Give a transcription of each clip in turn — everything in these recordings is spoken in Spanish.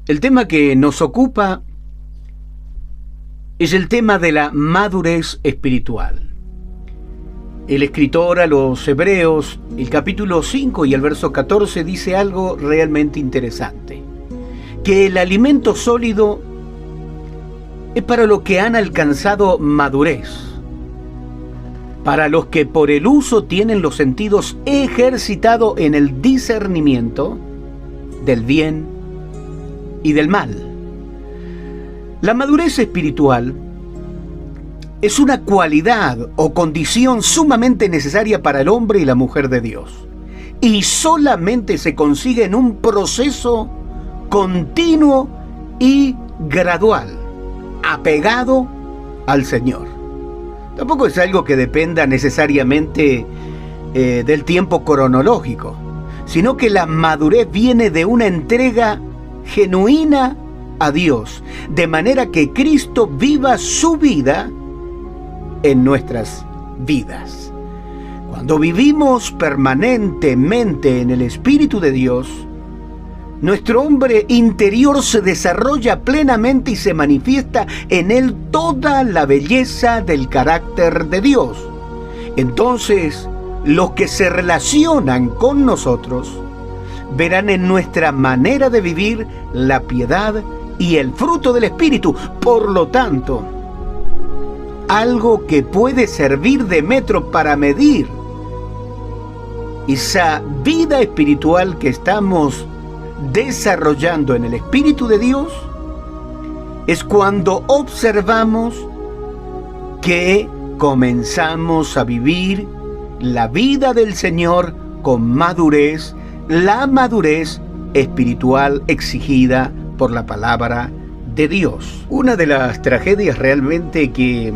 El tema que nos ocupa es el tema de la madurez espiritual. El escritor a los Hebreos, el capítulo 5 y el verso 14, dice algo realmente interesante: que el alimento sólido es para los que han alcanzado madurez, para los que por el uso tienen los sentidos ejercitados en el discernimiento del bien y del mal. La madurez espiritual es una cualidad o condición sumamente necesaria para el hombre y la mujer de Dios, y solamente se consigue en un proceso continuo y gradual, apegado al Señor. Tampoco es algo que dependa necesariamente del tiempo cronológico, sino que la madurez viene de una entrega genuina a Dios, de manera que Cristo viva su vida en nuestras vidas. Cuando vivimos permanentemente en el Espíritu de Dios, nuestro hombre interior se desarrolla plenamente y se manifiesta en él toda la belleza del carácter de Dios. Entonces, los que se relacionan con nosotros verán en nuestra manera de vivir la piedad y el fruto del Espíritu. Por lo tanto, algo que puede servir de metro para medir esa vida espiritual que estamos desarrollando en el Espíritu de Dios es cuando observamos que comenzamos a vivir la vida del Señor con madurez, la madurez espiritual exigida por la palabra de Dios. Una de las tragedias realmente que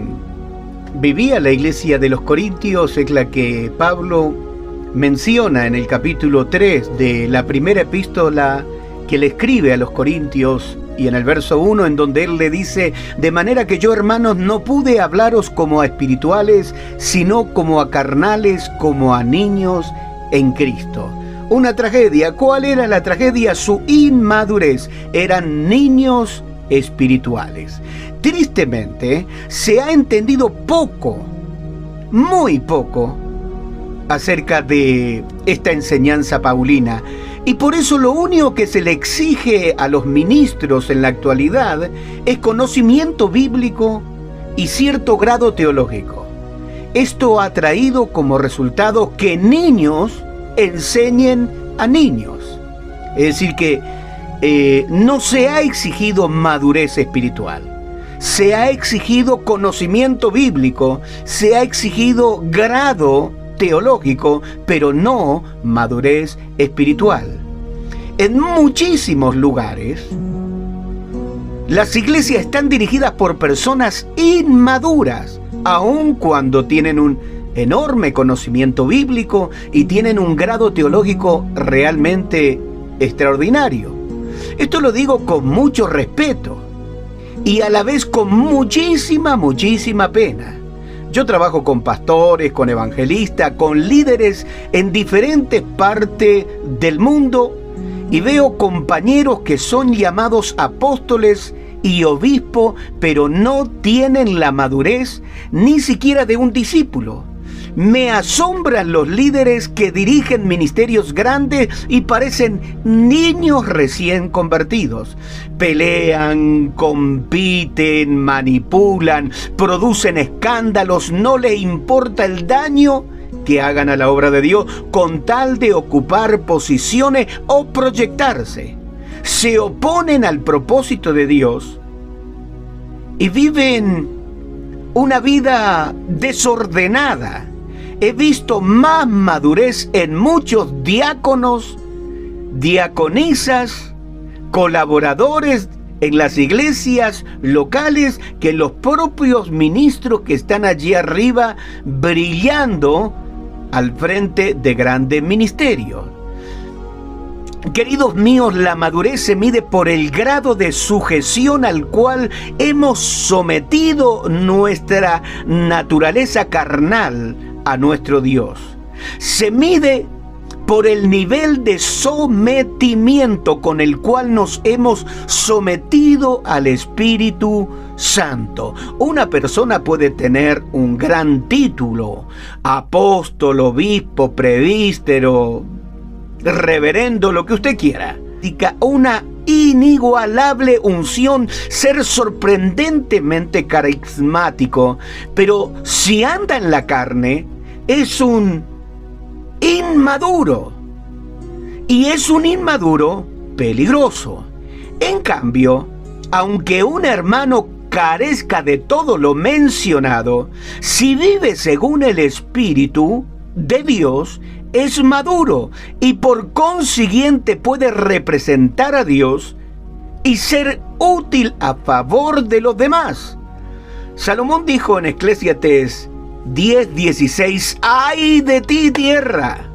vivía la iglesia de los Corintios es la que Pablo menciona en el capítulo 3 de la primera epístola que le escribe a los Corintios, y en el verso 1, en donde él le dice: de manera que yo, hermanos, no pude hablaros como a espirituales, sino como a carnales, como a niños en Cristo. Una tragedia. ¿Cuál era la tragedia? Su inmadurez. Eran niños espirituales. Tristemente, se ha entendido poco, muy poco, acerca de esta enseñanza paulina, y por eso lo único que se le exige a los ministros en la actualidad es conocimiento bíblico y cierto grado teológico. Esto ha traído como resultado que niños enseñen a niños. Es decir, que no se ha exigido madurez espiritual, se ha exigido conocimiento bíblico, se ha exigido grado teológico, pero no madurez espiritual. En muchísimos lugares, las iglesias están dirigidas por personas inmaduras, aun cuando tienen un enorme conocimiento bíblico y tienen un grado teológico realmente extraordinario. Esto lo digo con mucho respeto y a la vez con muchísima pena. Yo trabajo con pastores, con evangelistas, con líderes en diferentes partes del mundo y veo compañeros que son llamados apóstoles y obispos, pero no tienen la madurez ni siquiera de un discípulo. Me asombran los líderes que dirigen ministerios grandes y parecen niños recién convertidos. Pelean, compiten, manipulan, producen escándalos, no les importa el daño que hagan a la obra de Dios con tal de ocupar posiciones o proyectarse. Se oponen al propósito de Dios y viven una vida desordenada. He visto más madurez en muchos diáconos, diaconisas, colaboradores en las iglesias locales que en los propios ministros que están allí arriba brillando al frente de grandes ministerios. Queridos míos, la madurez se mide por el grado de sujeción al cual hemos sometido nuestra naturaleza carnal a nuestro Dios. Se mide por el nivel de sometimiento con el cual nos hemos sometido al Espíritu Santo. Una persona puede tener un gran título: apóstol, obispo, presbítero, reverendo, lo que usted quiera. Una inigualable unción, ser sorprendentemente carismático, pero si anda en la carne, es un inmaduro. Y es un inmaduro peligroso. En cambio, aunque un hermano carezca de todo lo mencionado, si vive según el Espíritu de Dios, es maduro y por consiguiente puede representar a Dios y ser útil a favor de los demás. Salomón dijo en Eclesiastés 10:16, ¡ay de ti, tierra!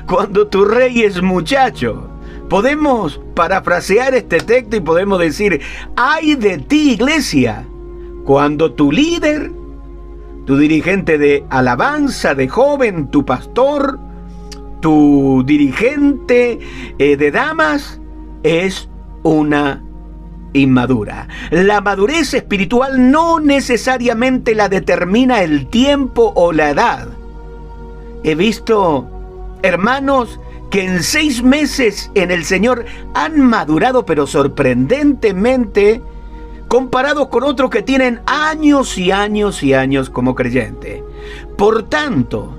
Cuando tu rey es muchacho. Podemos parafrasear este texto y podemos decir, ¡ay de ti, iglesia! Cuando tu líder, tu dirigente de alabanza, de joven, tu pastor, tu dirigente de damas, es una inmadura. La madurez espiritual no necesariamente la determina el tiempo o la edad. He visto hermanos que en 6 meses en el Señor han madurado, pero sorprendentemente, comparados con otros que tienen años y años y años como creyente. Por tanto,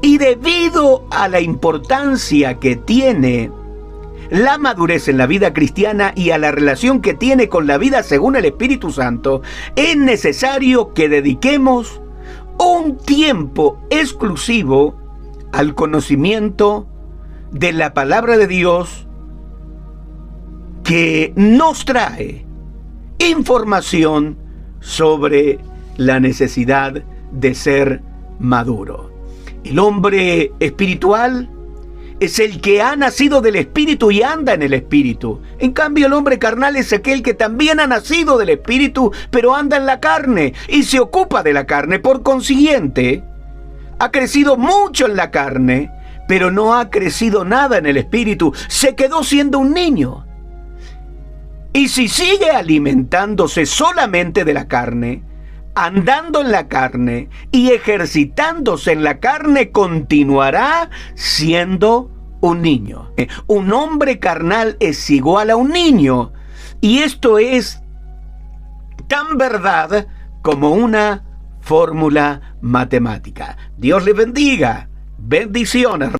y debido a la importancia que tiene la madurez en la vida cristiana y a la relación que tiene con la vida según el Espíritu Santo, es necesario que dediquemos un tiempo exclusivo al conocimiento de la palabra de Dios, que nos trae información sobre la necesidad de ser maduro. El hombre espiritual es el que ha nacido del Espíritu y anda en el Espíritu. En cambio, el hombre carnal es aquel que también ha nacido del Espíritu, pero anda en la carne y se ocupa de la carne. Por consiguiente, ha crecido mucho en la carne, pero no ha crecido nada en el Espíritu. Se quedó siendo un niño. Y si sigue alimentándose solamente de la carne, andando en la carne y ejercitándose en la carne, continuará siendo un niño. Un hombre carnal es igual a un niño. Y esto es tan verdad como una fórmula matemática. Dios les bendiga. Bendiciones.